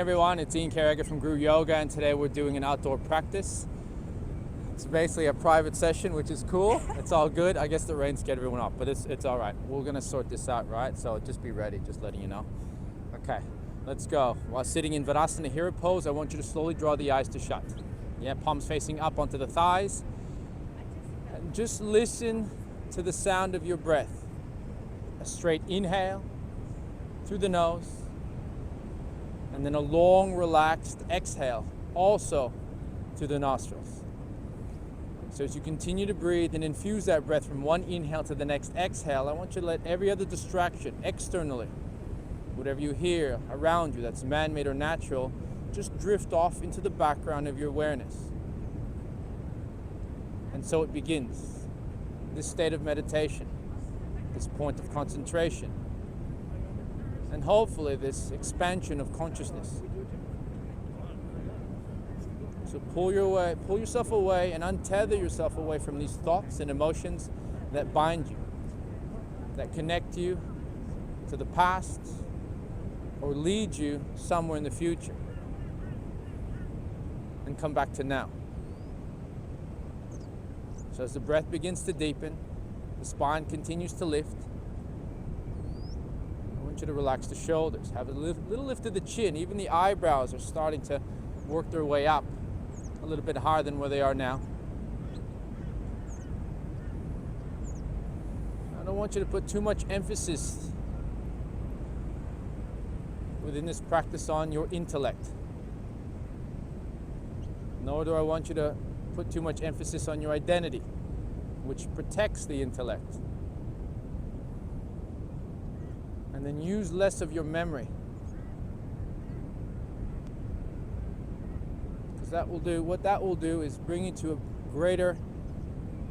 everyone, it's Ian Carragher from Guru Yoga, and today we're doing an outdoor practice. It's basically a private session, which is cool. It's all good. I guess the rain scared everyone off, but it's all right. We're gonna sort this out, right? So just be ready, just letting you know. Okay, let's go. While sitting in Virasana Hero pose, I want you to slowly draw the eyes to shut. Yeah, palms facing up onto the thighs. And just listen to the sound of your breath. A straight inhale through the nose, and then a long, relaxed exhale, also through the nostrils. So as you continue to breathe and infuse that breath from one inhale to the next exhale, I want you to let every other distraction externally, whatever you hear around you that's man-made or natural, just drift off into the background of your awareness. And so it begins, this state of meditation, this point of concentration, and hopefully this expansion of consciousness. So pull yourself away and untether yourself away from these thoughts and emotions that bind you, that connect you to the past or lead you somewhere in the future. And come back to now. So as the breath begins to deepen, the spine continues to lift. I want you to relax the shoulders, have a little lift of the chin. Even the eyebrows are starting to work their way up a little bit higher than where they are now. I don't want you to put too much emphasis within this practice on your intellect. Nor do I want you to put too much emphasis on your identity, which protects the intellect. And then use less of your memory. Because what that will do is bring you to a greater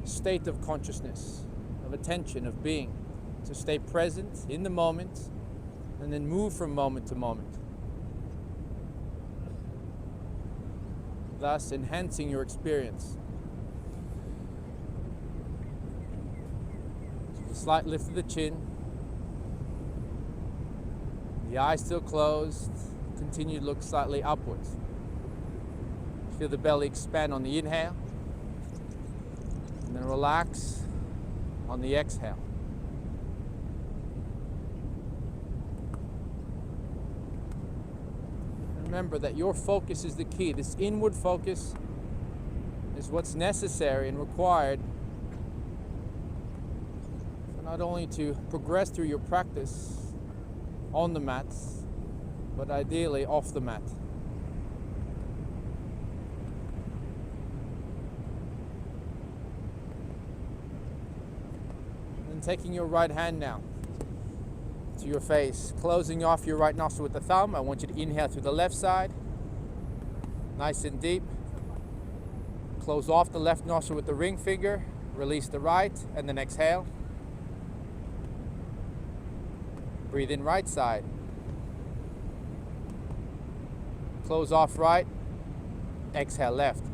state of consciousness, of attention, of being. To stay present in the moment and then move from moment to moment. Thus enhancing your experience. So a slight lift of the chin. The eyes still closed. Continue to look slightly upwards. Feel the belly expand on the inhale. And then relax on the exhale. Remember that your focus is the key. This inward focus is what's necessary and required for not only to progress through your practice on the mats, but ideally off the mat. And taking your right hand now to your face, closing off your right nostril with the thumb. I want you to inhale through the left side, nice and deep. Close off the left nostril with the ring finger, release the right, and then exhale. Breathe in right side. Close off right, exhale left.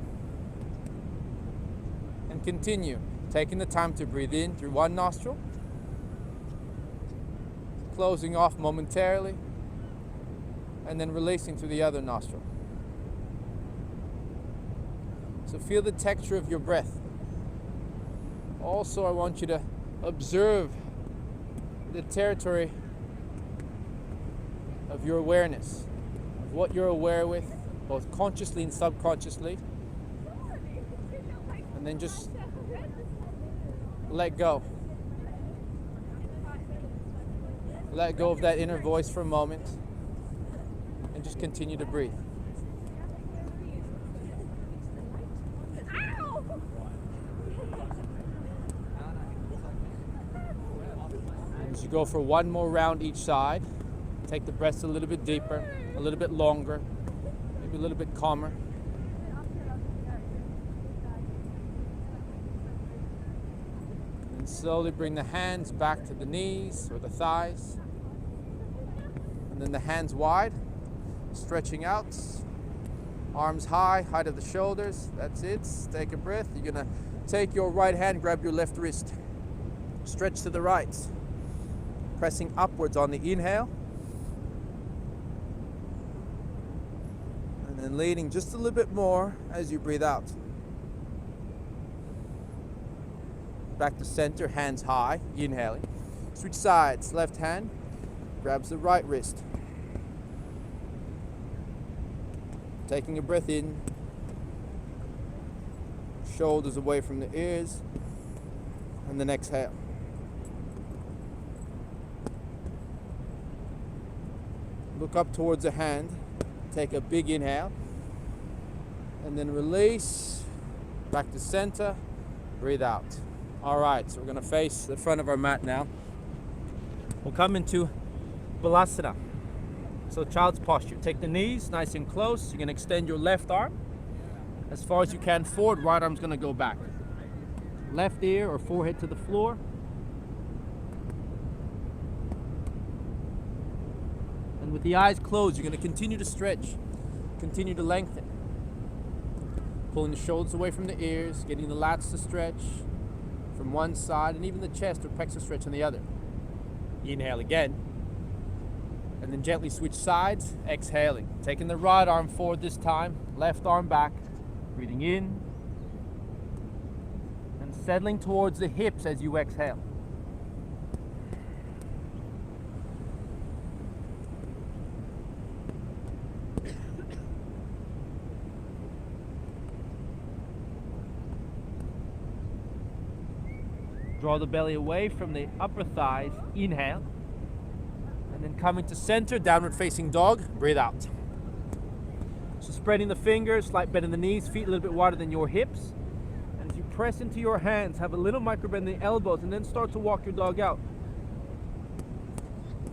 And continue, taking the time to breathe in through one nostril, closing off momentarily, and then releasing through the other nostril. So feel the texture of your breath. Also, I want you to observe the territory of your awareness, of what you're aware with, both consciously and subconsciously. And then just let go. Let go of that inner voice for a moment and just continue to breathe. As you go for one more round each side, take the breaths a little bit deeper, a little bit longer, maybe a little bit calmer. And slowly bring the hands back to the knees or the thighs. And then the hands wide, stretching out. Arms high, height of the shoulders. That's it. Take a breath. You're going to take your right hand, grab your left wrist. Stretch to the right. Pressing upwards on the inhale. And leaning just a little bit more as you breathe out. Back to center, hands high, inhaling. Switch sides, left hand grabs the right wrist. Taking a breath in, shoulders away from the ears, and then exhale. Look up towards the hand, take a big inhale, and then release, back to center, breathe out. All right, so we're gonna face the front of our mat now. We'll come into Balasana. So child's posture. Take the knees nice and close. You're gonna extend your left arm as far as you can forward. Right arm's gonna go back. Left ear or forehead to the floor. And with the eyes closed, you're gonna continue to stretch, continue to lengthen. Pulling the shoulders away from the ears, getting the lats to stretch from one side, and even the chest or pecs to stretch on the other. Inhale again. And then gently switch sides, exhaling. Taking the right arm forward this time, left arm back. Breathing in. And settling towards the hips as you exhale. Draw the belly away from the upper thighs, inhale. And then coming to center, downward facing dog, breathe out. So spreading the fingers, slight bend in the knees, feet a little bit wider than your hips. And as you press into your hands, have a little micro bend in the elbows, and then start to walk your dog out.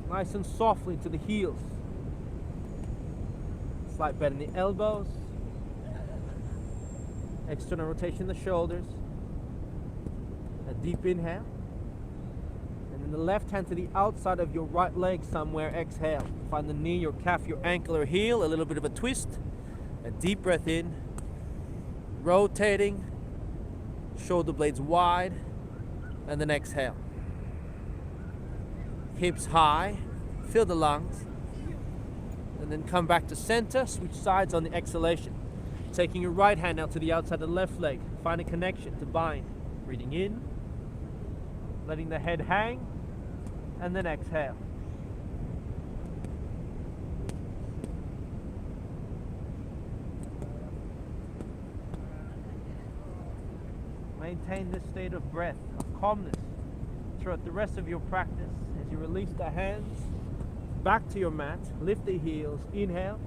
Nice and softly to the heels. Slight bend in the elbows. External rotation in the shoulders. A deep inhale. And then the left hand to the outside of your right leg somewhere, exhale. Find the knee, your calf, your ankle or heel, a little bit of a twist. A deep breath in. Rotating. Shoulder blades wide. And then exhale. Hips high. Fill the lungs. And then come back to center. Switch sides on the exhalation. Taking your right hand out to the outside of the left leg. Find a connection to bind. Breathing in. Letting the head hang, and then exhale. Maintain this state of breath, of calmness, throughout the rest of your practice as you release the hands back to your mat, lift the heels, inhale,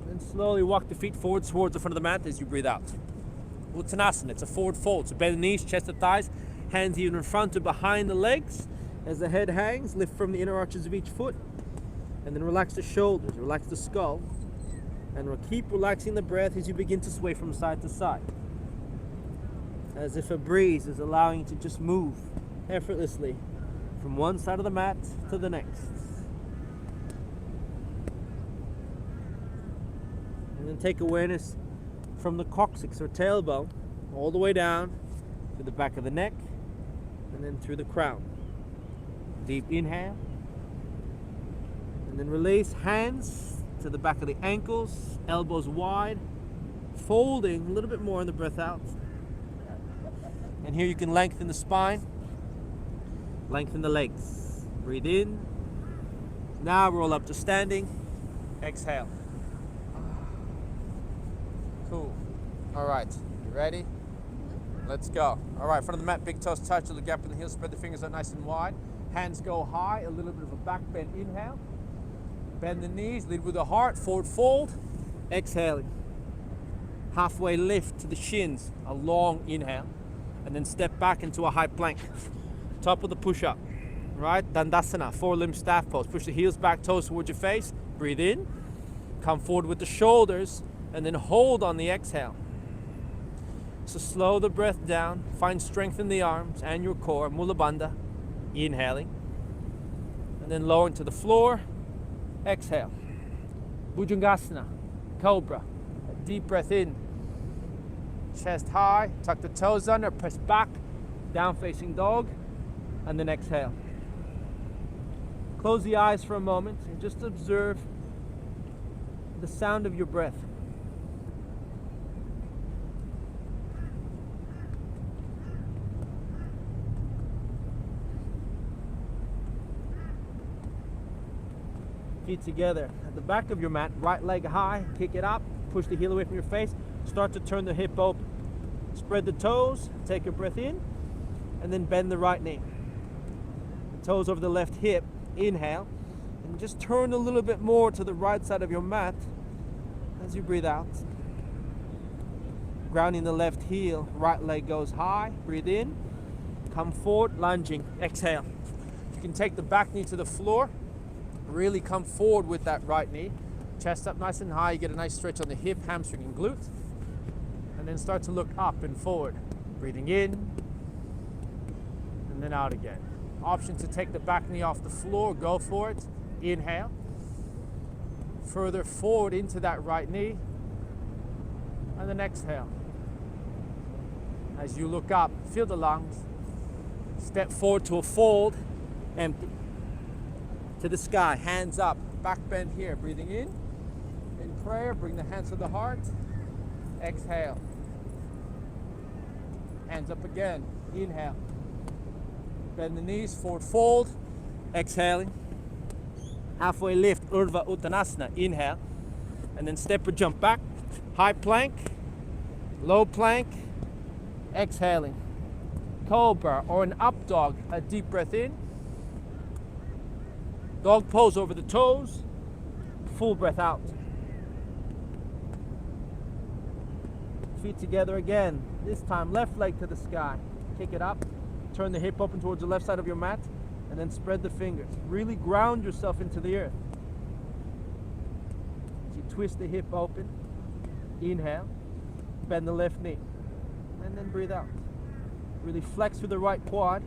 and slowly walk the feet forward towards the front of the mat as you breathe out. Uttanasana, it's a forward fold, so bend the knees, chest to thighs, hands either in front or behind the legs. As the head hangs, lift from the inner arches of each foot. And then relax the shoulders, relax the skull. And we'll keep relaxing the breath as you begin to sway from side to side. As if a breeze is allowing you to just move effortlessly from one side of the mat to the next. And then take awareness from the coccyx or tailbone all the way down to the back of the neck. And then through the crown. Deep inhale. And then release. Hands to the back of the ankles, elbows wide, folding a little bit more on the breath out. And here you can lengthen the spine, lengthen the legs. Breathe in. Now roll up to standing. Exhale. Cool. All right, you ready? Let's go. All right, front of the mat, big toes touch to the gap in the heels, spread the fingers out nice and wide. Hands go high, a little bit of a back bend, inhale. Bend the knees, lead with the heart, forward fold. Exhaling. Halfway lift to the shins, a long inhale. And then step back into a high plank. Top of the push-up, right? Dandasana, four-limb staff pose. Push the heels back, toes towards your face. Breathe in. Come forward with the shoulders, and then hold on the exhale. So slow the breath down, find strength in the arms and your core, Mula Bandha, inhaling. And then lowering to the floor, exhale. Bhujangasana, Cobra, a deep breath in. Chest high, tuck the toes under, press back, down facing dog, and then exhale. Close the eyes for a moment and just observe the sound of your breath. Feet together at the back of your mat, right leg high, kick it up, push the heel away from your face, start to turn the hip open. Spread the toes, take a breath in, and then bend the right knee. The toes over the left hip, inhale, and just turn a little bit more to the right side of your mat as you breathe out. Grounding the left heel, right leg goes high, breathe in, come forward, lunging, exhale. You can take the back knee to the floor, really come forward with that right knee, chest up nice and high, you get a nice stretch on the hip, hamstring and glute, and then start to look up and forward, breathing in, and then out again. Option to take the back knee off the floor, go for it, inhale, further forward into that right knee, and then exhale. As you look up, feel the lungs, step forward to a fold, empty. To the sky, hands up, back bend here, breathing in prayer, bring the hands to the heart, exhale. Hands up again, inhale. Bend the knees, forward fold, exhaling. Halfway lift, Urdhva Uttanasana, inhale. And then step or jump back, high plank, low plank, exhaling. Cobra or an up dog, a deep breath in. Dog pose over the toes, full breath out. Feet together again. This time left leg to the sky. Kick it up, turn the hip open towards the left side of your mat, and then spread the fingers. Really ground yourself into the earth. As you twist the hip open, inhale, bend the left knee, and then breathe out. Really flex through the right quad,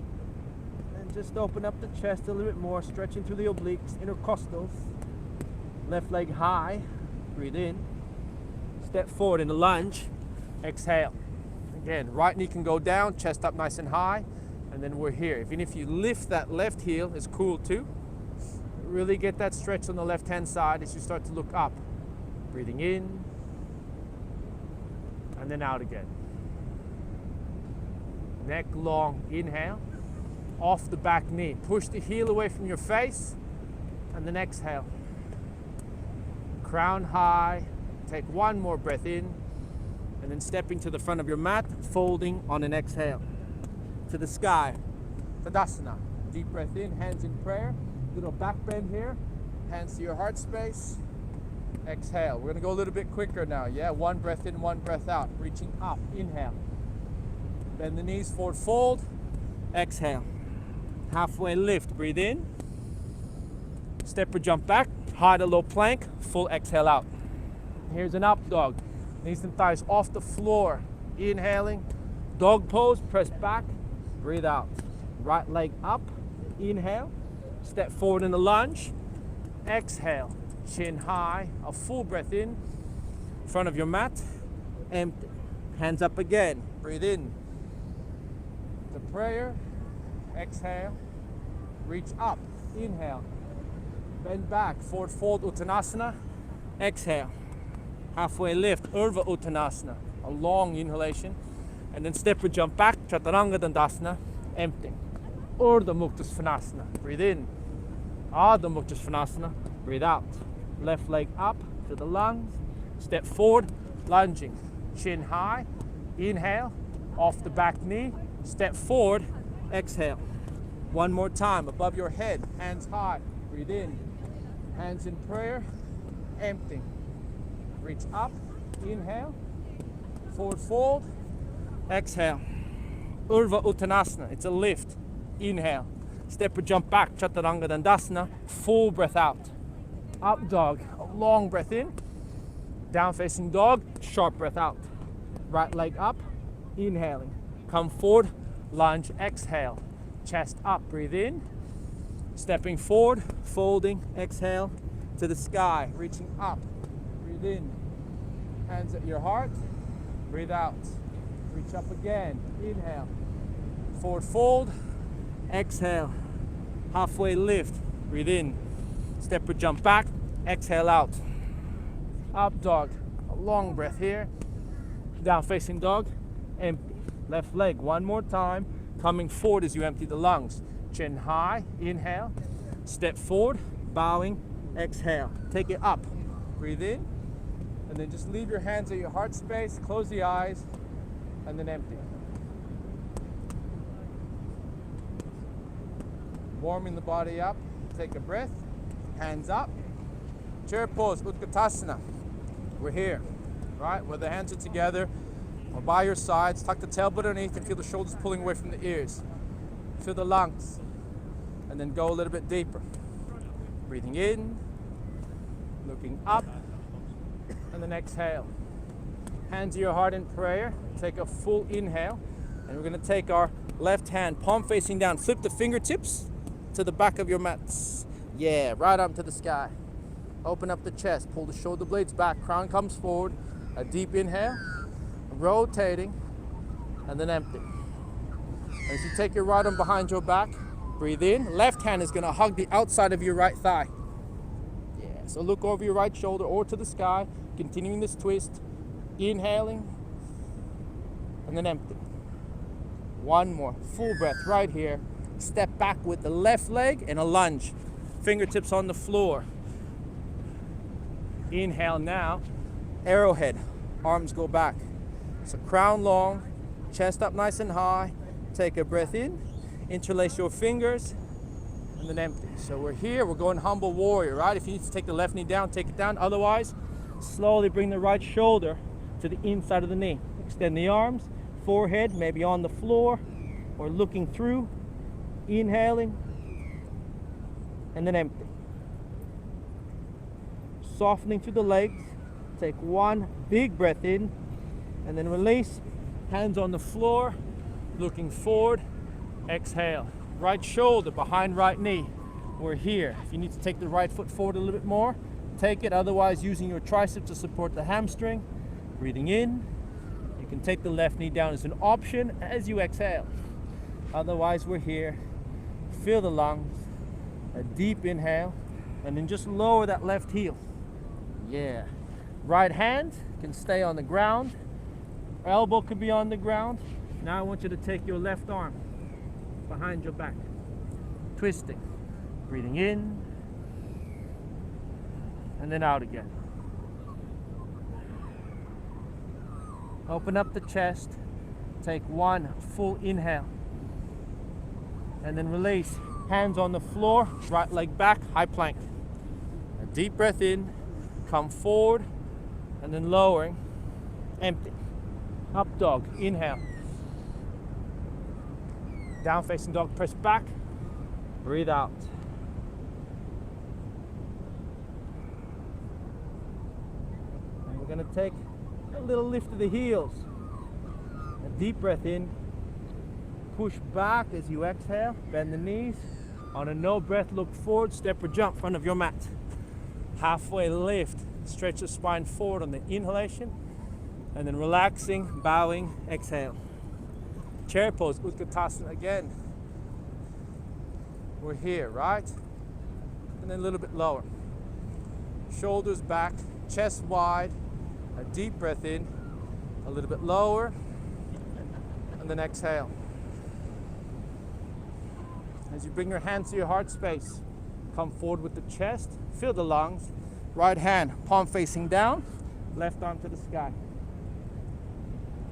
and just open up the chest a little bit more, stretching through the obliques, intercostals. Left leg high, breathe in, step forward in a lunge, exhale. Again, right knee can go down, chest up nice and high, and then we're here. Even if you lift that left heel, it's cool too. Really get that stretch on the left hand side as you start to look up. Breathing in, and then out again. Neck long, inhale, off the back knee. Push the heel away from your face, and then exhale. Crown high, take one more breath in, and then stepping to the front of your mat, folding on an exhale. To the sky, Tadasana. Deep breath in, hands in prayer. Little back bend here, hands to your heart space. Exhale. We're gonna go a little bit quicker now, yeah? One breath in, one breath out. Reaching up, inhale. Bend the knees, forward fold, exhale. Halfway lift, breathe in. Step or jump back, high to low plank, full exhale out. Here's an up dog. Knees and thighs off the floor. Inhaling, dog pose, press back, breathe out. Right leg up, inhale. Step forward in a lunge, exhale. Chin high, a full breath in. Front of your mat, empty. Hands up again, breathe in. The prayer, exhale. Reach up, inhale. Bend back, forward fold Uttanasana, exhale. Halfway lift, Urdhva Uttanasana, a long inhalation. And then step or jump back, Chaturanga Dandasana, empty. Urdhva Mukta Svanasana, breathe in. Adha Mukta Svanasana, breathe out. Left leg up to the lungs, step forward, lunging. Chin high, inhale, off the back knee, step forward, exhale. One more time, above your head, hands high, breathe in. Hands in prayer, empty. Reach up, inhale, forward fold, exhale. Urdhva Uttanasana, it's a lift, inhale. Step or jump back, Chaturanga Dandasana, full breath out. Up dog, a long breath in. Down facing dog, sharp breath out. Right leg up, inhaling. Come forward, lunge, exhale. Chest up, breathe in. Stepping forward, folding, exhale to the sky, reaching up. Breathe in. Hands at your heart, breathe out. Reach up again, inhale. Forward fold, exhale. Halfway lift, breathe in. Step or jump back, exhale out. Up dog, a long breath here. Down facing dog, empty. Left leg, one more time. Coming forward as you empty the lungs. Chin high, inhale. Step forward, bowing, exhale. Take it up. Breathe in, and then just leave your hands at your heart space. Close the eyes, and then empty. Warming the body up. Take a breath. Hands up. Chair pose, Utkatasana. We're here, right? Where the hands are together or by your sides. Tuck the tailbone underneath and feel the shoulders pulling away from the ears. Feel the lungs. And then go a little bit deeper. Breathing in, looking up, and then exhale. Hands to your heart in prayer. Take a full inhale. And we're going to take our left hand, palm facing down. Flip the fingertips to the back of your mats. Yeah, right up to the sky. Open up the chest, pull the shoulder blades back, crown comes forward. A deep inhale, rotating, and then empty. As you take your right arm behind your back, breathe in. Left hand is going to hug the outside of your right thigh. Yeah, so look over your right shoulder or to the sky, continuing this twist. Inhaling, and then empty. One more, full breath right here. Step back with the left leg and a lunge. Fingertips on the floor. Inhale now, arrowhead, arms go back. So crown long, chest up nice and high. Take a breath in, interlace your fingers, and then empty. So we're here, we're going humble warrior, right? If you need to take the left knee down, take it down. Otherwise, slowly bring the right shoulder to the inside of the knee. Extend the arms, forehead maybe on the floor or looking through. Inhaling, and then empty. Softening through the legs. Take one big breath in and then release. Hands on the floor, looking forward. Exhale. Right shoulder behind right knee. We're here. If you need to take the right foot forward a little bit more, take it. Otherwise, using your triceps to support the hamstring. Breathing in. You can take the left knee down as an option as you exhale. Otherwise, we're here. Feel the lungs. A deep inhale. And then just lower that left heel. Yeah. Right hand can stay on the ground. Elbow could be on the ground. Now I want you to take your left arm behind your back. Twisting. Breathing in. And then out again. Open up the chest. Take one full inhale. And then release. Hands on the floor. Right leg back. High plank. A deep breath in. Come forward. And then lowering. Empty. Up dog. Inhale. Down facing dog. Press back. Breathe out. And we're going to take a little lift of the heels. A deep breath in. Push back as you exhale. Bend the knees. On a no breath, look forward. Step or jump in front of your mat. Halfway lift. Stretch the spine forward on the inhalation. And then relaxing, bowing, exhale. Chair pose, Utkatasana again. We're here, right? And then a little bit lower. Shoulders back, chest wide. A deep breath in. A little bit lower. And then exhale. As you bring your hands to your heart space, come forward with the chest, feel the lungs. Right hand, palm facing down, left arm to the sky.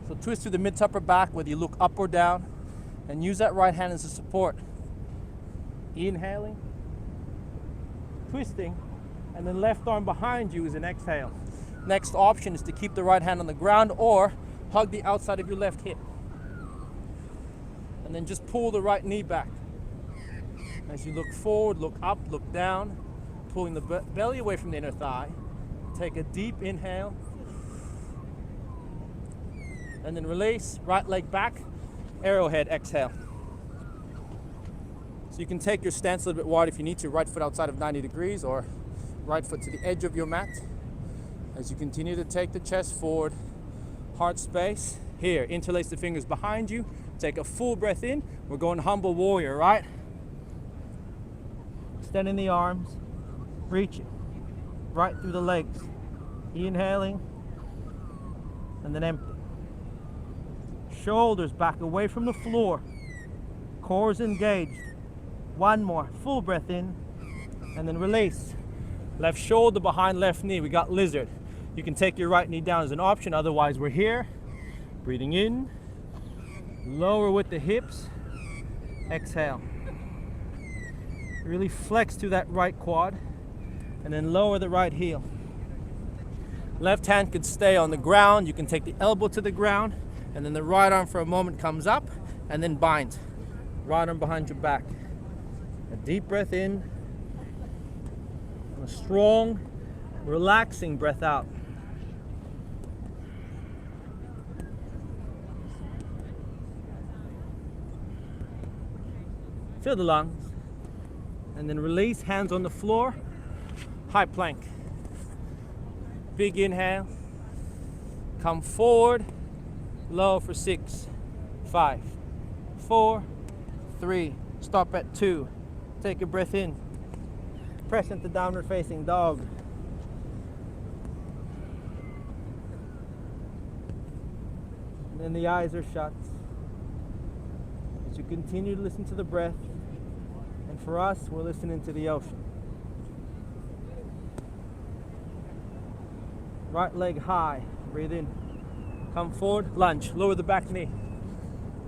So twist through the mid to upper back, whether you look up or down, and use that right hand as a support. Inhaling, twisting, and then left arm behind you is an exhale. Next option is to keep the right hand on the ground or hug the outside of your left hip. And then just pull the right knee back. As you look forward, look up, look down, pulling the belly away from the inner thigh. Take a deep inhale. And then release, right leg back, arrowhead, exhale. So you can take your stance a little bit wide if you need to, right foot outside of 90 degrees or right foot to the edge of your mat. As you continue to take the chest forward, heart space. Here, interlace the fingers behind you. Take a full breath in. We're going humble warrior, right? Extending the arms, reaching right through the legs. Inhaling and then empty. Shoulders back away from the floor. Core's engaged. One more. Full breath in and then release. Left shoulder behind left knee. We got lizard. You can take your right knee down as an option. Otherwise, we're here. Breathing in. Lower with the hips. Exhale. Really flex to that right quad and then lower the right heel. Left hand could stay on the ground. You can take the elbow to the ground and then the right arm for a moment comes up and then binds. Right arm behind your back. A deep breath in. And a strong, relaxing breath out. Fill the lungs. And then release, hands on the floor. High plank. Big inhale. Come forward. Low for 6, 5, 4, 3. Stop at 2. Take a breath in. Press into downward facing dog. And then the eyes are shut. As you continue to listen to the breath. And for us, we're listening to the ocean. Right leg high. Breathe in. Come forward, lunge. Lower the back knee.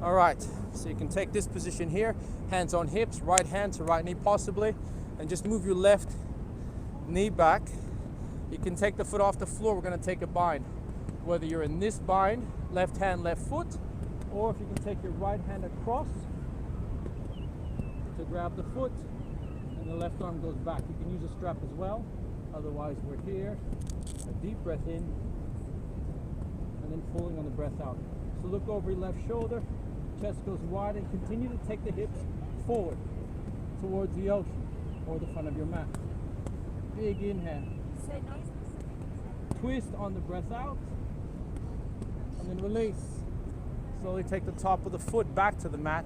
All right, so you can take this position here. Hands on hips, right hand to right knee possibly. And just move your left knee back. You can take the foot off the floor. We're going to take a bind. Whether you're in this bind, left hand, left foot, or if you can take your right hand across to grab the foot, and the left arm goes back. You can use a strap as well. Otherwise, we're here. A deep breath in, and then pulling on the breath out. So look over your left shoulder, chest goes wide, and continue to take the hips forward towards the ocean or the front of your mat. Big inhale. Twist on the breath out, and then release. Slowly take the top of the foot back to the mat.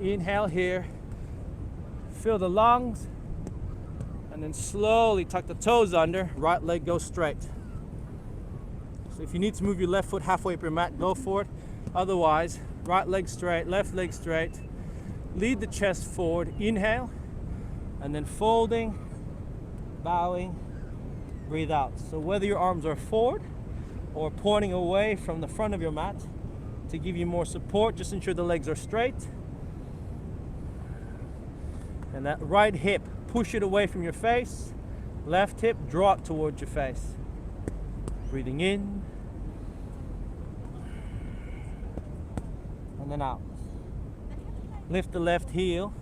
Inhale here. Fill the lungs, and then slowly tuck the toes under. Right leg goes straight. So if you need to move your left foot halfway up your mat, go for it. Otherwise, right leg straight, left leg straight. Lead the chest forward. Inhale, and then folding, bowing, breathe out. So whether your arms are forward or pointing away from the front of your mat, to give you more support, just ensure the legs are straight. And that right hip, push it away from your face. Left hip, draw it towards your face. Breathing in. And then out. Lift the left heel.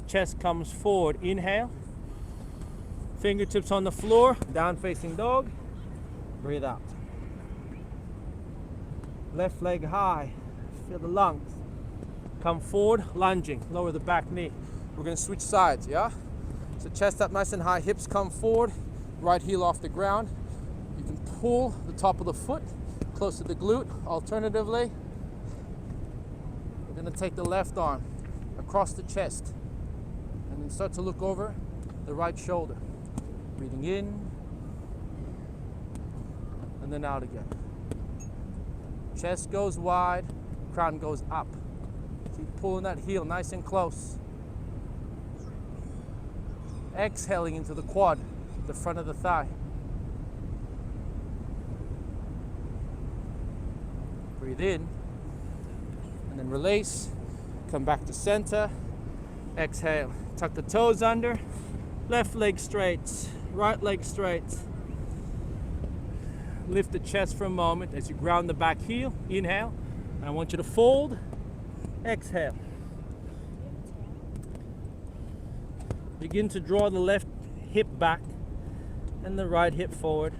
Chest comes forward. Inhale. Fingertips on the floor. Down facing dog. Breathe out. Left leg high. Feel the lungs. Come forward, lunging. Lower the back knee. We're going to switch sides, yeah? So chest up nice and high, hips come forward, right heel off the ground. You can pull the top of the foot close to the glute. Alternatively, we're going to take the left arm across the chest and then start to look over the right shoulder. Breathing in and then out again. Chest goes wide, crown goes up. Keep pulling that heel nice and close. Exhaling into the quad, the front of the thigh. Breathe in, and then release. Come back to center. Exhale. Tuck the toes under. Left leg straight, right leg straight. Lift the chest for a moment as you ground the back heel. Inhale. And I want you to fold. Exhale. Begin to draw the left hip back and the right hip forward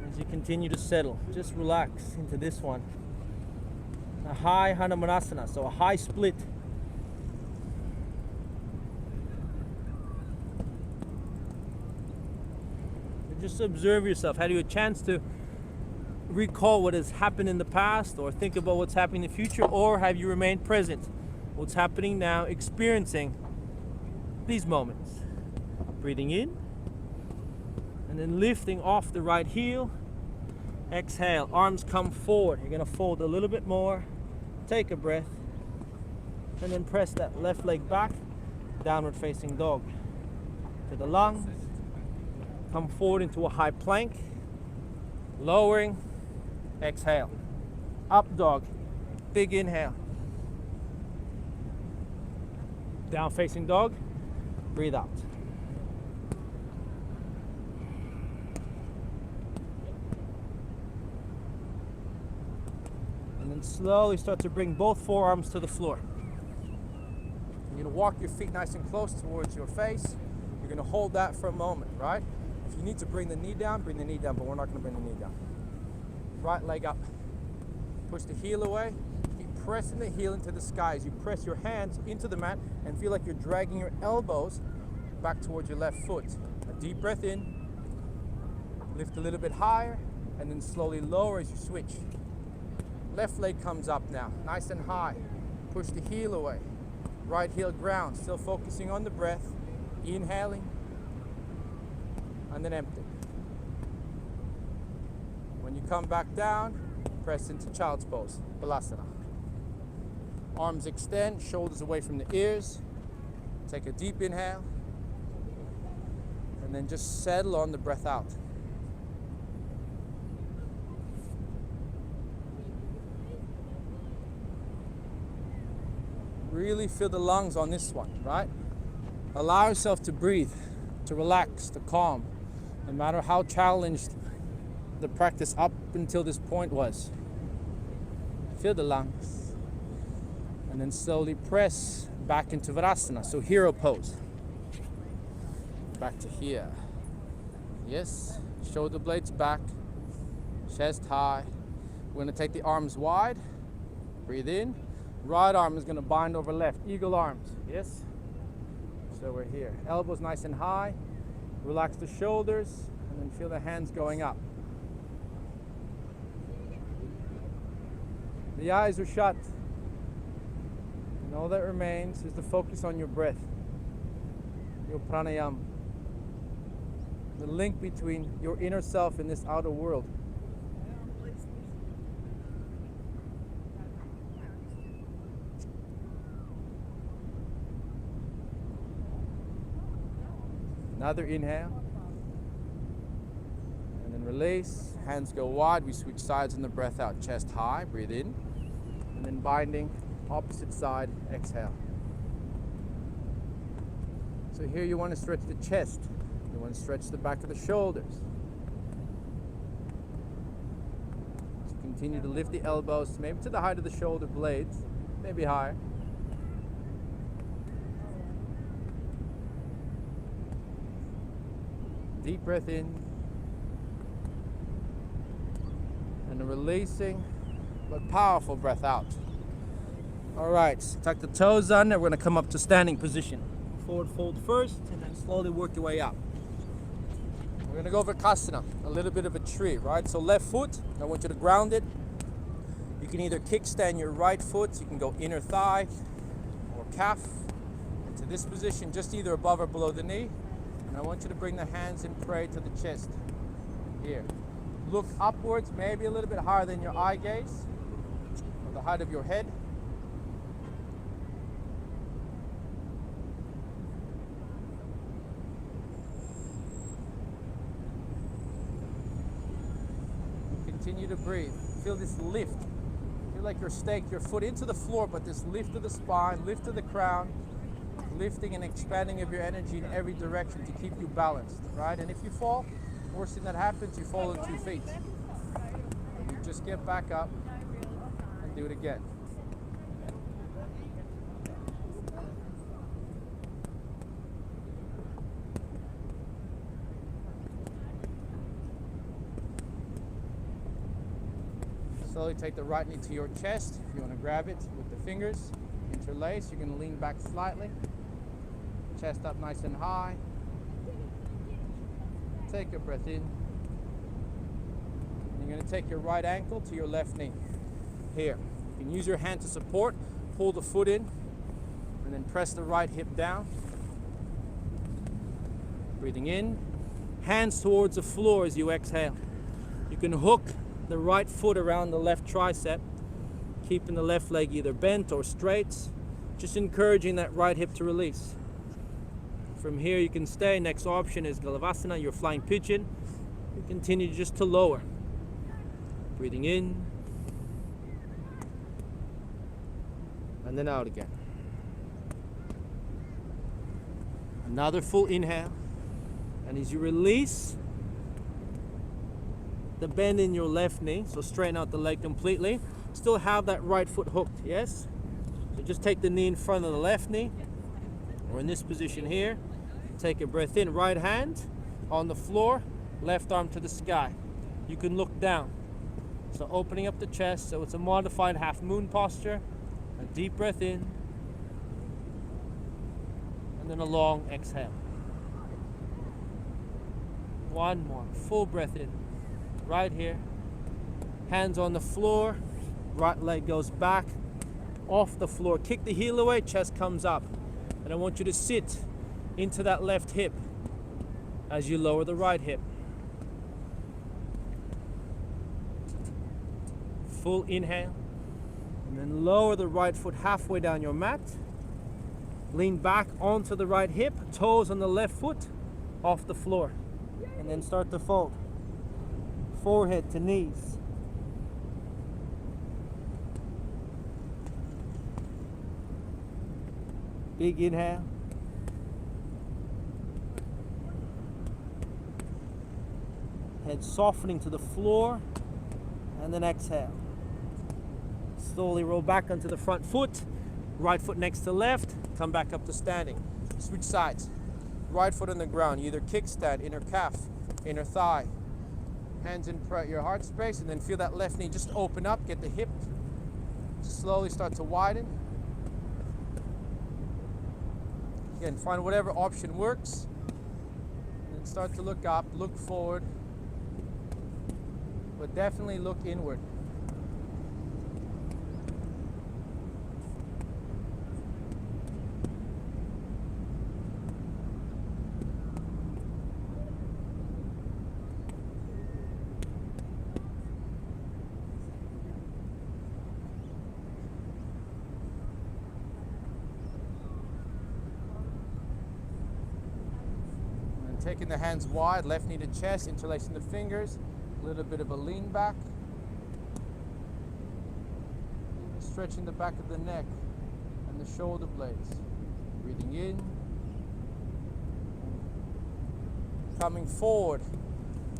as you continue to settle. Just relax into this one. A high Hanumanasana, so a high split. And just observe yourself. Have you a chance to recall what has happened in the past or think about what's happening in the future, or have you remained present? What's happening now, experiencing these moments. Breathing in and then lifting off the right heel. Exhale, arms come forward. You're gonna fold a little bit more. Take a breath, and then press that left leg back, downward facing dog. To the lungs, come forward into a high plank, lowering, exhale. Up dog, big inhale. Down facing dog, breathe out. And then slowly start to bring both forearms to the floor. You're gonna walk your feet nice and close towards your face. You're gonna hold that for a moment, right? If you need to bring the knee down, bring the knee down, but we're not gonna bring the knee down. Right leg up. Push the heel away. Keep pressing the heel into the sky as you press your hands into the mat and feel like you're dragging your elbows back towards your left foot. A deep breath in. Lift a little bit higher and then slowly lower as you switch. Left leg comes up now, nice and high. Push the heel away. Right heel ground, still focusing on the breath. Inhaling and then empty. When you come back down, press into child's pose, Balasana. Arms extend, shoulders away from the ears. Take a deep inhale and then just settle on the breath out. Really feel the lungs on this one, right? Allow yourself to breathe, to relax, to calm, no matter how challenged the practice up until this point was. Feel the lungs. And then slowly press back into Virasana, so hero pose. Back to here. Yes, shoulder blades back, chest high. We're gonna take the arms wide, breathe in. Right arm is gonna bind over left, eagle arms, yes? So we're here. Elbows nice and high. Relax the shoulders and then feel the hands going up. The eyes are shut. And all that remains is the focus on your breath. Your pranayama. The link between your inner self and this outer world. Another inhale. And then release. Hands go wide. We switch sides on the breath out. Chest high. Breathe in. And then binding. Opposite side. Exhale. So here you want to stretch the chest. You want to stretch the back of the shoulders. So continue to lift the elbows, maybe to the height of the shoulder blades, maybe higher. Deep breath in. And a releasing, but powerful breath out. All right, tuck the toes under. We're gonna come up to standing position. Forward fold first, and then slowly work your way up. We're gonna go Virasana, a little bit of a tree, right? So left foot, I want you to ground it. You can either kickstand your right foot, so you can go inner thigh or calf into this position, just either above or below the knee. And I want you to bring the hands in prayer to the chest. Here. Look upwards, maybe a little bit higher than your eye gaze, or the height of your head. Continue to breathe. Feel this lift. Feel like you're staked your foot into the floor, but this lift of the spine, lift of the crown, lifting and expanding of your energy in every direction to keep you balanced, right? And if you fall, worst thing that happens, you fall on 2 feet. You just get back up and do it again. Slowly take the right knee to your chest. If you want to grab it with the fingers, interlace. You're going to lean back slightly. Chest up nice and high. Take a breath in. And you're going to take your right ankle to your left knee. Here. You can use your hand to support. Pull the foot in. And then press the right hip down. Breathing in. Hands towards the floor as you exhale. You can hook the right foot around the left tricep, keeping the left leg either bent or straight, just encouraging that right hip to release. From here you can stay. Next option is Galavasana, your flying pigeon. You continue just to lower. Breathing in, and then out again. Another full inhale, and as you release, the bend in your left knee, so straighten out the leg completely. Still have that right foot hooked, yes? So just take the knee in front of the left knee. We're in this position here. Take a breath in, right hand on the floor, left arm to the sky. You can look down. So opening up the chest, so it's a modified half moon posture. A deep breath in, and then a long exhale. One more, full breath in. Right here, hands on the floor, right leg goes back, off the floor, kick the heel away, chest comes up. And I want you to sit into that left hip as you lower the right hip. Full inhale, and then lower the right foot halfway down your mat. Lean back onto the right hip, toes on the left foot, off the floor. And then start to fold. Forehead to knees. Big inhale. Head softening to the floor, and then exhale. Slowly roll back onto the front foot, right foot next to left, come back up to standing. Switch sides. Right foot on the ground, either kickstand, inner calf, inner thigh. Hands in your heart space, and then feel that left knee just open up, get the hip slowly start to widen. Again, find whatever option works, and then start to look up, look forward, but definitely look inward. Taking the hands wide, left knee to chest, interlacing the fingers, a little bit of a lean back. Stretching the back of the neck and the shoulder blades. Breathing in. Coming forward,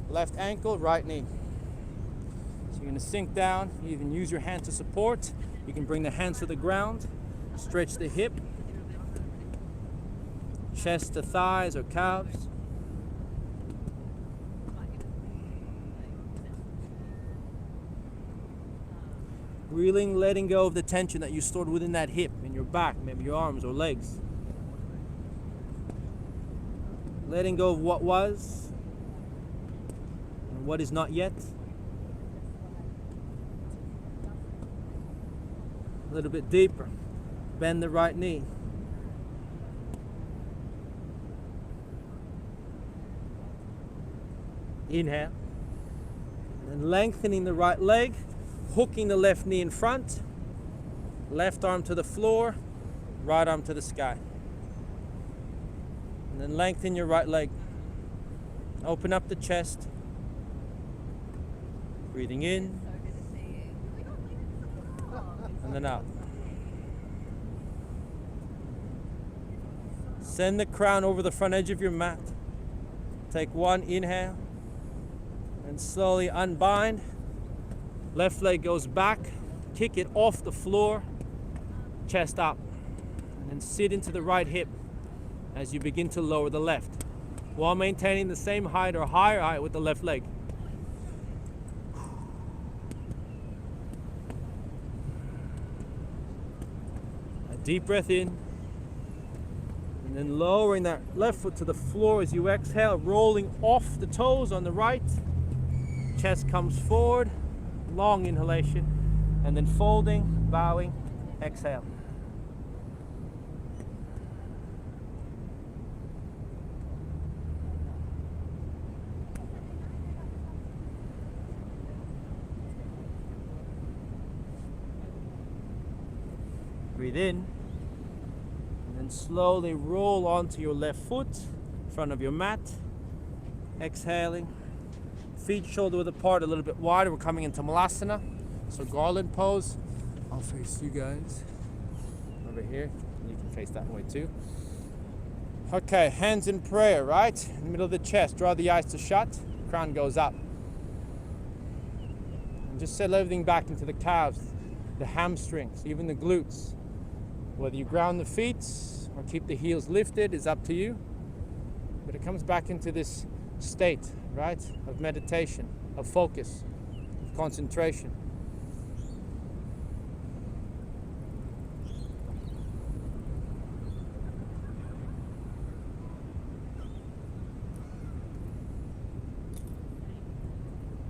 left ankle, right knee. So you're going to sink down, you can use your hand to support. You can bring the hands to the ground, stretch the hip, chest to thighs or calves. Really letting go of the tension that you stored within that hip, in your back, maybe your arms or legs. Letting go of what was and what is not yet. A little bit deeper. Bend the right knee. Inhale. And then lengthening the right leg. Hooking the left knee in front, left arm to the floor, right arm to the sky. And then lengthen your right leg. Open up the chest. Breathing in. And then out. Send the crown over the front edge of your mat. Take one inhale and slowly unbind. Left leg goes back, kick it off the floor, chest up, and then sit into the right hip as you begin to lower the left, while maintaining the same height or higher height with the left leg. A deep breath in, and then lowering that left foot to the floor as you exhale, rolling off the toes on the right, chest comes forward. Long inhalation, and then folding, bowing, exhale. Breathe in. And then slowly roll onto your left foot, in front of your mat. Exhaling. Feet shoulder width apart, a little bit wider. We're coming into Malasana. So garland pose. I'll face you guys. Over here. You can face that way too. Okay, hands in prayer, right? In the middle of the chest. Draw the eyes to shut. Crown goes up. And just settle everything back into the calves, the hamstrings, even the glutes. Whether you ground the feet or keep the heels lifted is up to you. But it comes back into this state, right, of meditation, of focus, of concentration.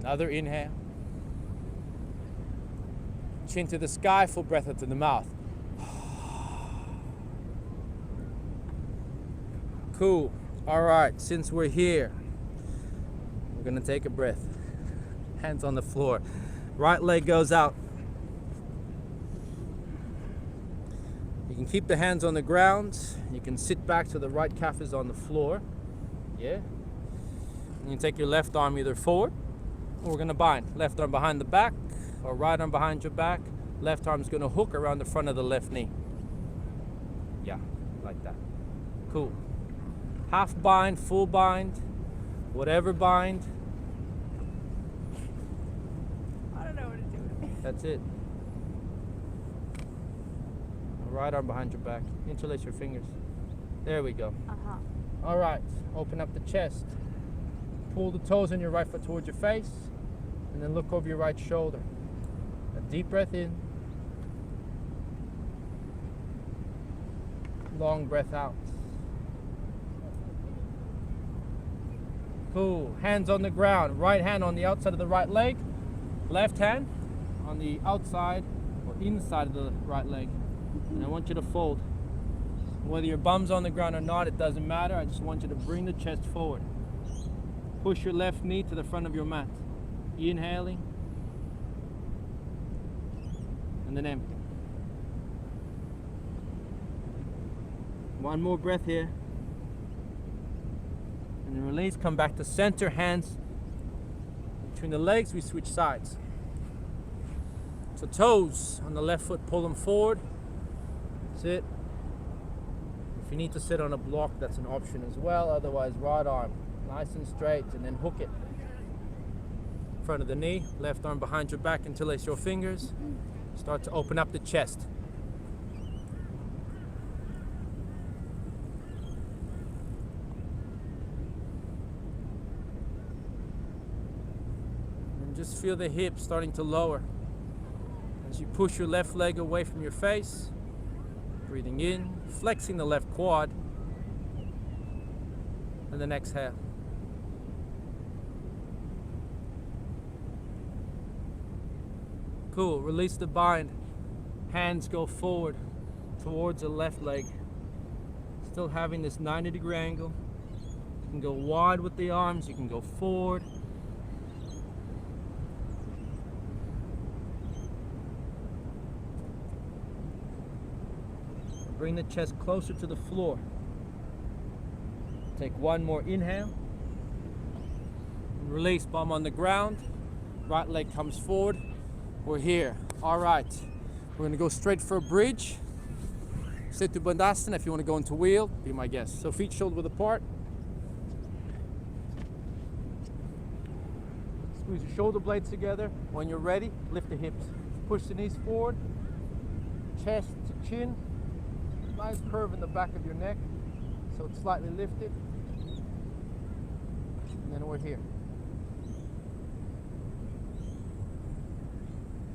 Another inhale. Chin to the sky, full breath into the mouth. Cool. All right, since we're here, we're gonna take a breath. Hands on the floor. Right leg goes out. You can keep the hands on the ground. You can sit back so the right calf is on the floor. Yeah. And you take your left arm either forward, or we're gonna bind. Left arm behind the back, or right arm behind your back. Left arm's gonna hook around the front of the left knee. Yeah, like that. Cool. Half bind, full bind, whatever bind. I don't know what to do with it. That's it. Right arm behind your back. Interlace your fingers. There we go. Uh-huh. All right, open up the chest. Pull the toes on your right foot towards your face, and then look over your right shoulder. A deep breath in. Long breath out. Cool. Hands on the ground. Right hand on the outside of the right leg. Left hand on the outside or inside of the right leg. And I want you to fold. Whether your bum's on the ground or not, it doesn't matter. I just want you to bring the chest forward. Push your left knee to the front of your mat. Inhaling. And then empty. One more breath here. And then release, come back to center, hands between the legs, we switch sides. So toes on the left foot, pull them forward. Sit. If you need to sit on a block, that's an option as well. Otherwise, right arm, nice and straight, and then hook it. Front of the knee, left arm behind your back, interlace your fingers. Start to open up the chest. Just feel the hips starting to lower as you push your left leg away from your face. Breathing in, flexing the left quad, and then exhale. Cool. Release the bind. Hands go forward towards the left leg. Still having this 90-degree angle. You can go wide with the arms. You can go forward. Bring the chest closer to the floor. Take one more inhale. Release, bum on the ground. Right leg comes forward. We're here. All right. We're gonna go straight for a bridge. Sit to Bandhasana. If you wanna go into wheel, be my guest. So feet shoulder width apart. Squeeze your shoulder blades together. When you're ready, lift the hips. Push the knees forward. Chest to chin. Nice curve in the back of your neck, so it's slightly lifted. And then we're here.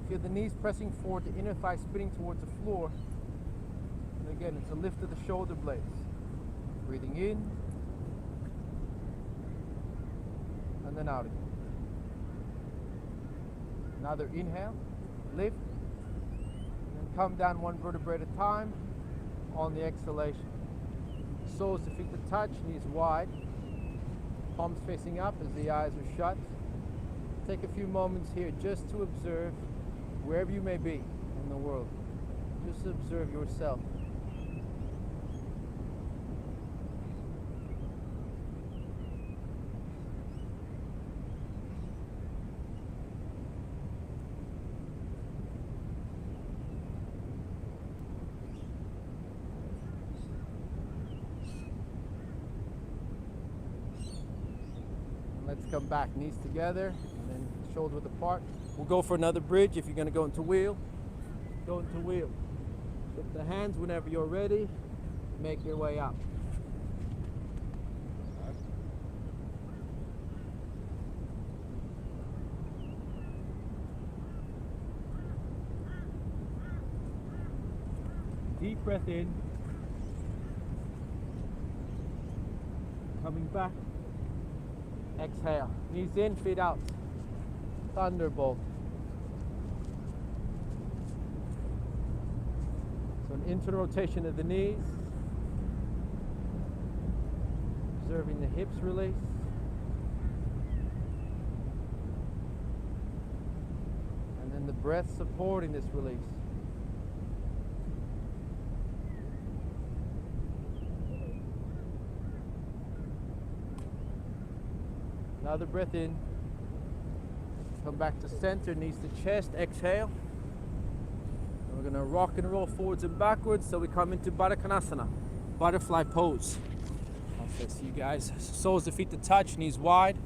Feel the knees pressing forward, the inner thigh spinning towards the floor. And again, it's a lift of the shoulder blades. Breathing in, and then out again. Another inhale, lift, and then come down one vertebrae at a time. On the exhalation. Soles to feet to touch, knees wide, palms facing up as the eyes are shut. Take a few moments here just to observe wherever you may be in the world. Just observe yourself. Let's come back, knees together, and then shoulder width apart. We'll go for another bridge if you're gonna go into wheel. Go into wheel. Lift the hands whenever you're ready. Make your way up. Deep breath in. Coming back. Exhale. Knees in, feet out. Thunderbolt. So an internal rotation of the knees. Observing the hips release. And then the breath supporting this release. Another breath in. Come back to center, knees to chest. Exhale. And we're going to rock and roll forwards and backwards so we come into Baddha Konasana, butterfly pose. I'll face you guys. Soles of feet to touch, knees wide,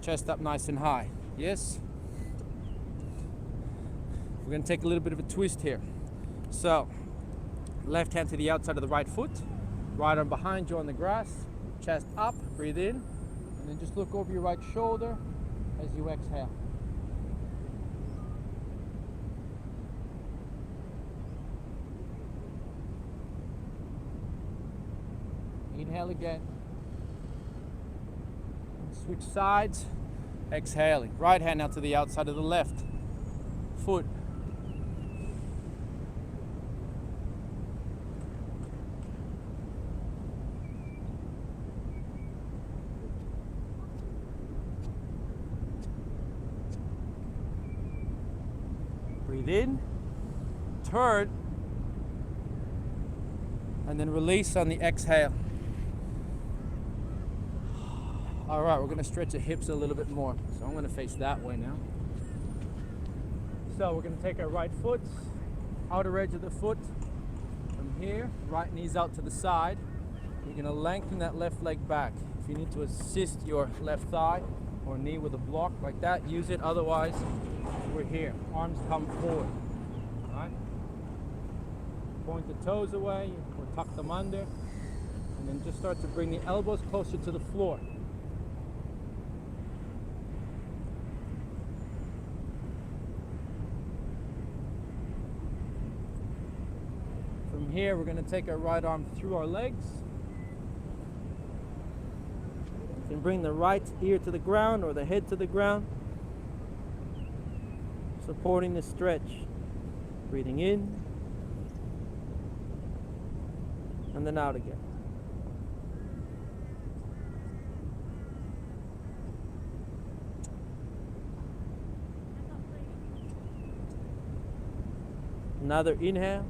chest up nice and high. Yes? We're going to take a little bit of a twist here. So, left hand to the outside of the right foot, right arm behind you on the grass, chest up, breathe in. And then just look over your right shoulder as you exhale. Inhale again. Switch sides. Exhaling. Right hand out to the outside of the left foot. Breathe in, turn, and then release on the exhale. All right, we're gonna stretch the hips a little bit more. So I'm gonna face that way now. So we're gonna take our right foot, outer edge of the foot, from here, right knees out to the side. You're gonna lengthen that left leg back. If you need to assist your left thigh or knee with a block like that, use it. Otherwise, we're here. Arms come forward. All right? Point the toes away or tuck them under. And then just start to bring the elbows closer to the floor. From here, we're going to take our right arm through our legs. You can bring the right ear to the ground or the head to the ground. Supporting the stretch. Breathing in and then out again. Another inhale.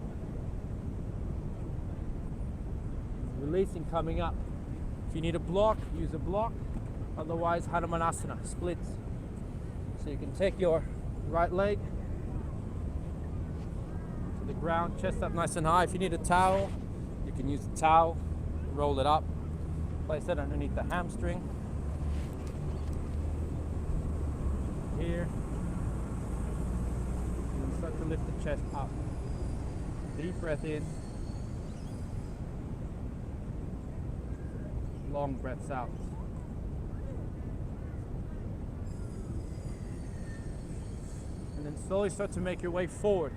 Releasing, coming up. If you need a block, use a block. Otherwise, Hanumanasana, splits. So you can take your right leg to the ground, chest up nice and high. If you need a towel, you can use a towel, roll it up, place it underneath the hamstring. Here. And then start to lift the chest up. Deep breath in. Long breaths out. And then slowly start to make your way forward.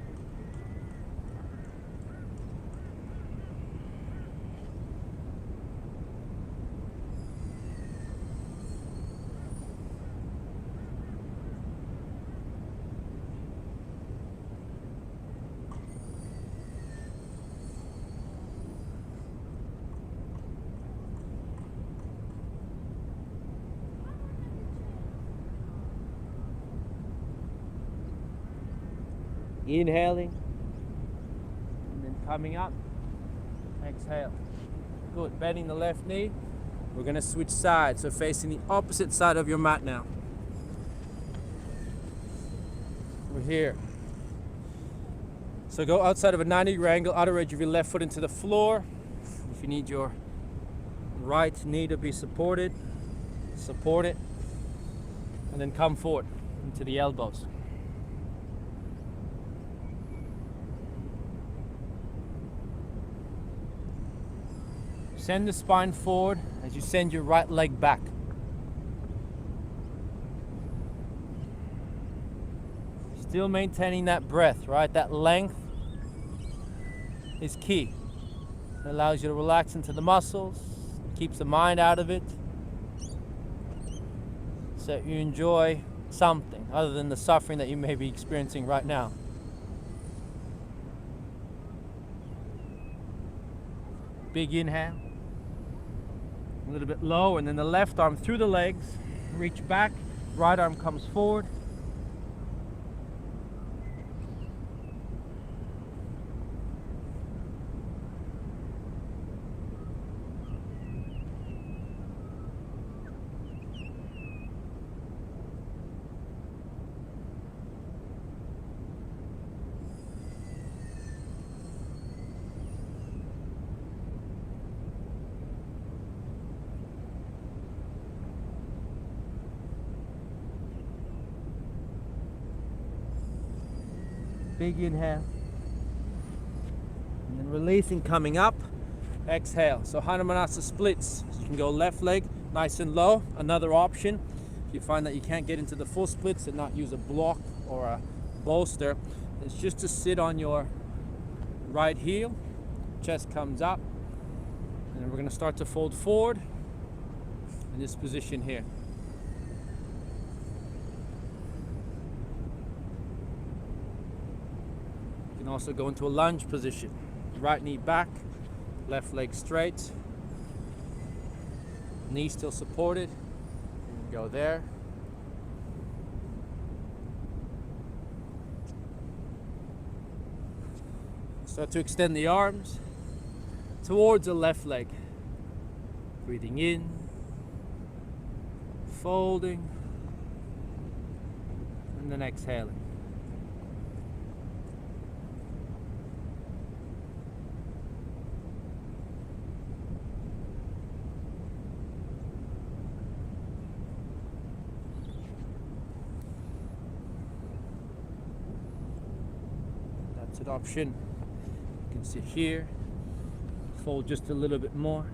Inhaling coming up. Exhale. Good. Bending the left knee. We're going to switch sides, so facing the opposite side of your mat now. We're here. So go outside of a 90-degree angle, outer edge of your left foot into the floor. If you need your right knee to be supported, support it. And then come forward into the elbows. Send the spine forward as you send your right leg back. Still maintaining that breath, right? That length is key. It allows you to relax into the muscles, keeps the mind out of it, so you enjoy something other than the suffering that you may be experiencing right now. Big inhale. A little bit low, and then the left arm through the legs. Reach back. Right arm comes forward. Big inhale. And then releasing, coming up. Exhale. So Hanumanasa splits. So you can go left leg nice and low. Another option, if you find that you can't get into the full splits and not use a block or a bolster, is just to sit on your right heel. Chest comes up. And then we're going to start to fold forward in this position here. You can also go into a lunge position. Right knee back, left leg straight, knee still supported. You can go there. Start to extend the arms towards the left leg. Breathing in, folding, and then exhaling. That's an option. You can sit here, fold just a little bit more.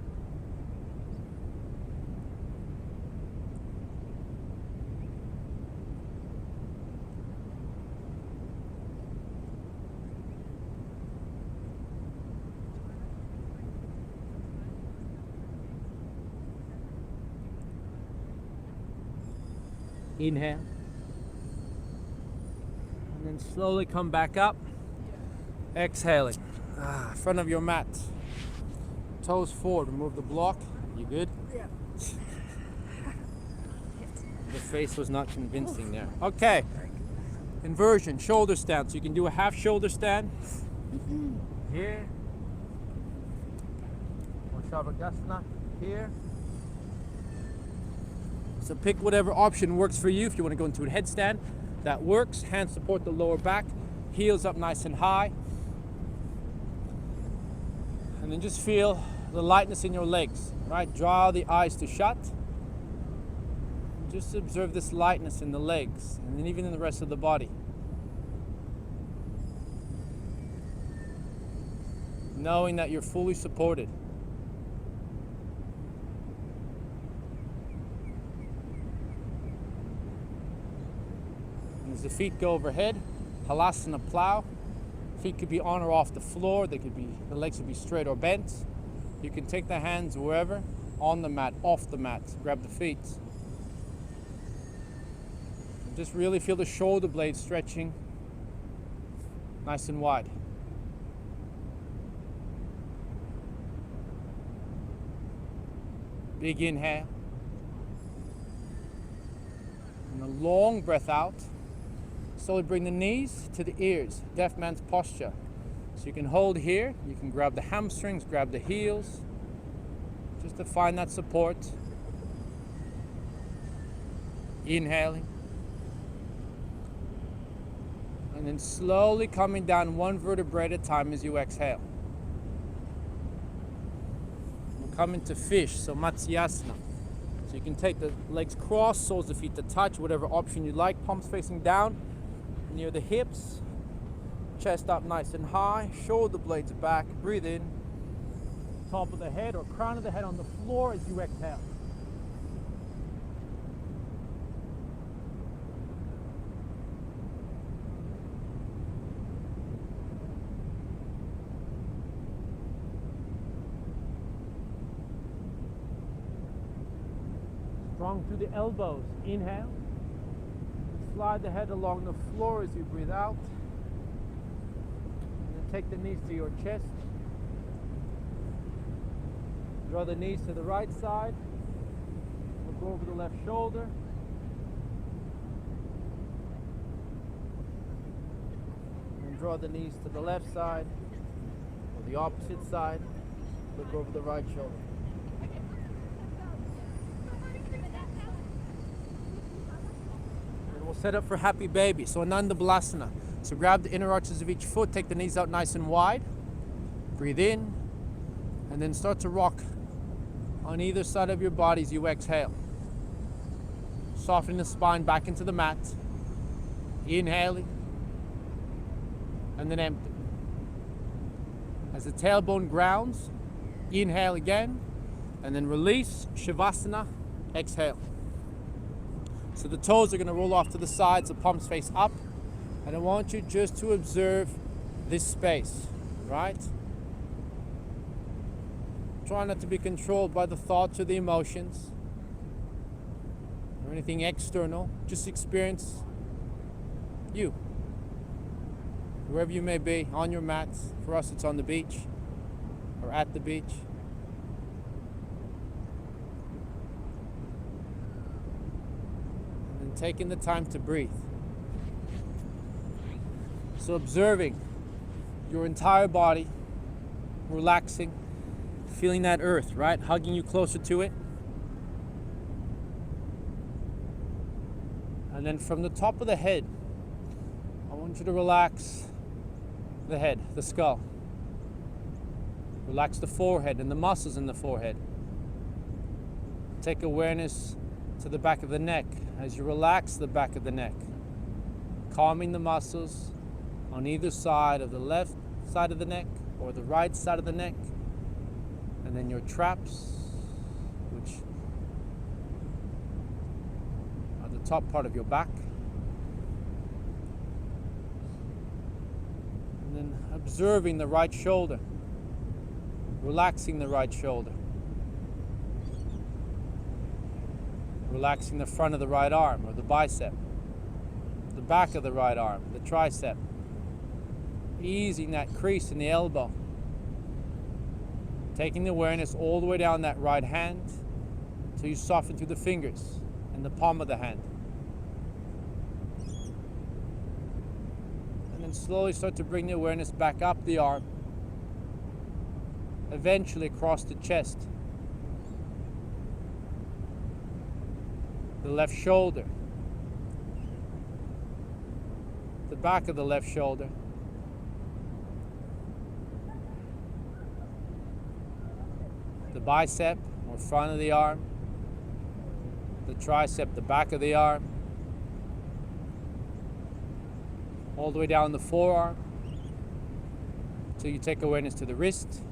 Inhale. And then slowly come back up. Exhaling. Front of your mat. Toes forward. Remove the block. You good? Yeah. The face was not convincing there. Okay. Inversion. Shoulder stand. So you can do a half shoulder stand. Here. Or Shavasana. Here. So pick whatever option works for you. If you want to go into a headstand, that works. Hands support the lower back. Heels up nice and high. And then just feel the lightness in your legs, right? Draw the eyes to shut. Just observe this lightness in the legs and then even in the rest of the body. Knowing that you're fully supported. And as the feet go overhead, halasana plow. Feet could be on or off the floor. The legs could be straight or bent. You can take the hands wherever, on the mat, off the mat. Grab the feet. And just really feel the shoulder blades stretching nice and wide. Big inhale. And a long breath out. Slowly bring the knees to the ears, deaf man's posture. So you can hold here, you can grab the hamstrings, grab the heels, just to find that support. Inhaling. And then slowly coming down one vertebrae at a time as you exhale. We'll come into fish, so Matsyasana. So you can take the legs crossed, soles of the feet to touch, whatever option you like, palms facing down, near the hips, chest up nice and high, shoulder blades back, breathe in, top of the head or crown of the head on the floor as you exhale. Strong through the elbows. Inhale. Slide the head along the floor as you breathe out. And then take the knees to your chest. Draw the knees to the right side. Look over the left shoulder. And draw the knees to the left side or the opposite side. Look over the right shoulder. We'll set up for happy baby. So Ananda Balasana. So grab the inner arches of each foot, take the knees out nice and wide. Breathe in, and then start to rock on either side of your body as you exhale. Softening the spine back into the mat. Inhaling, and then empty. As the tailbone grounds, inhale again, and then release, Shavasana, exhale. So the toes are going to roll off to the sides, the palms face up. And I want you just to observe this space, right? Try not to be controlled by the thoughts or the emotions or anything external. Just experience you. Wherever you may be, on your mats. For us, it's on the beach or at the beach. Taking the time to breathe. So observing your entire body, relaxing, feeling that earth, right? Hugging you closer to it. And then from the top of the head, I want you to relax the head, the skull. Relax the forehead and the muscles in the forehead. Take awareness to the back of the neck as you relax the back of the neck, calming the muscles on either side of the left side of the neck or the right side of the neck, and then your traps, which are the top part of your back, and then observing the right shoulder, relaxing the right shoulder. Relaxing the front of the right arm or the bicep, the back of the right arm, the tricep. Easing that crease in the elbow. Taking the awareness all the way down that right hand until you soften through the fingers and the palm of the hand. And then slowly start to bring the awareness back up the arm, eventually across the chest. The left shoulder, the back of the left shoulder, the bicep or front of the arm, the tricep, the back of the arm, all the way down the forearm until you take awareness to the wrist,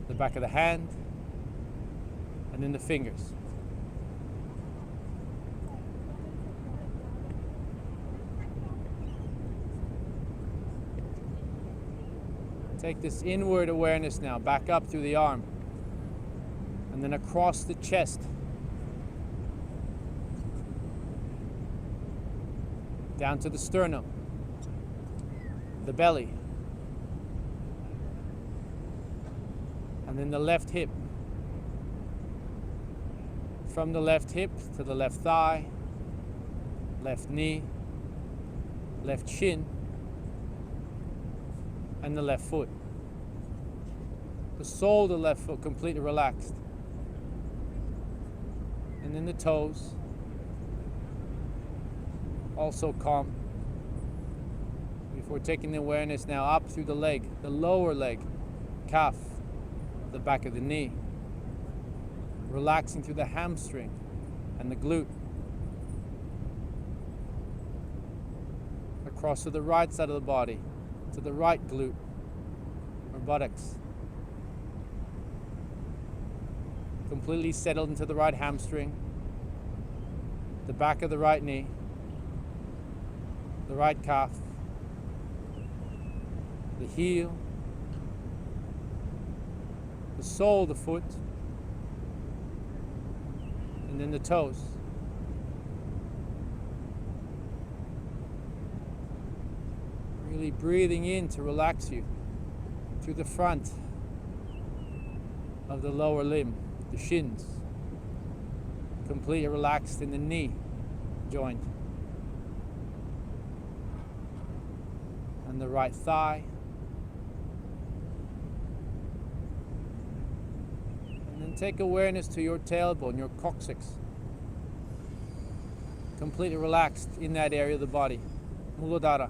the back of the hand, and then the fingers. Take this inward awareness now, back up through the arm, and then across the chest, down to the sternum, the belly, and then the left hip. From the left hip to the left thigh, left knee, left shin, and the left foot. The sole of the left foot completely relaxed. And then the toes, also calm. Before taking the awareness now up through the leg, the lower leg, calf, the back of the knee. Relaxing through the hamstring and the glute. Across to the right side of the body, to the right glute or buttocks. Completely settled into the right hamstring, the back of the right knee, the right calf, the heel, the sole of the foot, and then the toes. Really breathing in to relax you through the front of the lower limb, the shins. Completely relaxed in the knee joint. And the right thigh. And then take awareness to your tailbone, your coccyx. Completely relaxed in that area of the body. Muladhara,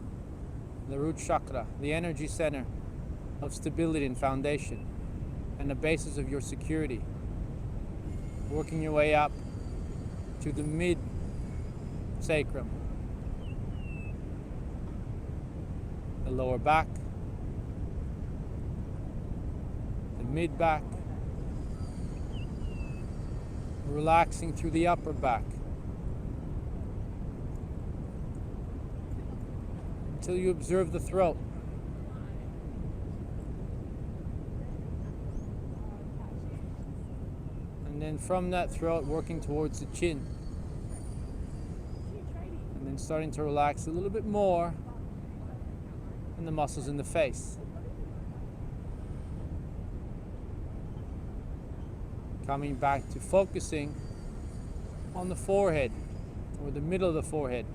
the root chakra, the energy center of stability and foundation, and the basis of your security. Working your way up to the mid sacrum, the lower back, the mid back, relaxing through the upper back until you observe the throat. And then from that throat, working towards the chin. And then starting to relax a little bit more in the muscles in the face. Coming back to focusing on the forehead, or the middle of the forehead.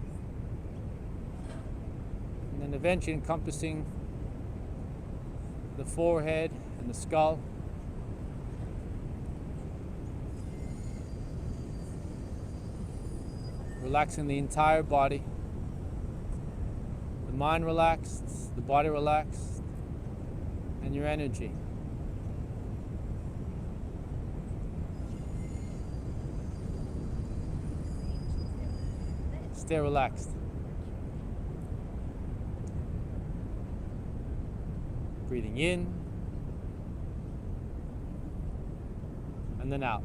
And then eventually encompassing the forehead and the skull. Relaxing the entire body. The mind relaxed, the body relaxed, and your energy. Stay relaxed. Breathing in and then out.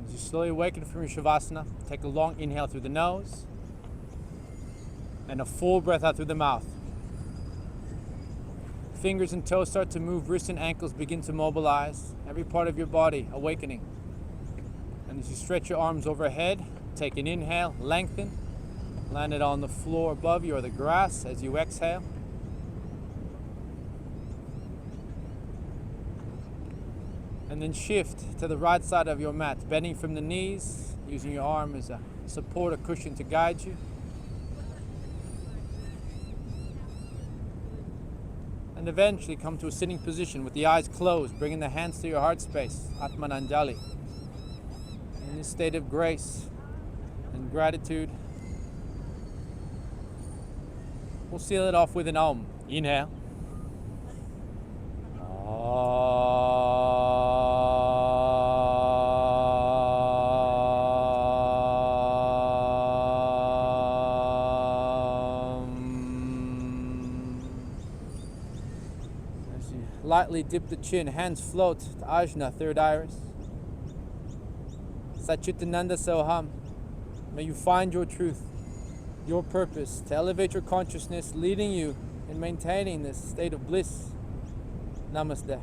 As you slowly awaken from your Shavasana, take a long inhale through the nose and a full breath out through the mouth. Fingers and toes start to move, wrists and ankles begin to mobilize, every part of your body awakening. And as you stretch your arms overhead, take an inhale, lengthen, land it on the floor above you or the grass as you exhale. And then shift to the right side of your mat, bending from the knees, using your arm as a support or cushion to guide you. And eventually come to a sitting position with the eyes closed, bringing the hands to your heart space, Atmananjali. In this state of grace and gratitude, we'll seal it off with an Om. Inhale. Om. Lightly dip the chin, hands float to Ajna, third iris. Satchitananda Soham. May you find your truth, your purpose, to elevate your consciousness, leading you in maintaining this state of bliss. Namaste.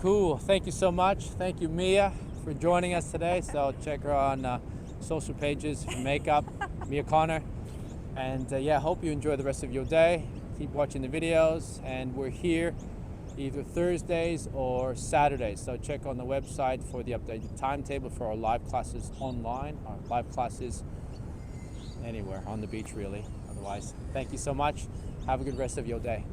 Cool. Thank you so much. Thank you, Mia, for joining us today. So check her on social pages for makeup, Mia Connor. And yeah, hope you enjoy the rest of your day. Keep watching the videos, and we're here either Thursdays or Saturdays. So check on the website for the updated timetable for our live classes online, our live classes anywhere on the beach really. Otherwise, thank you so much. Have a good rest of your day.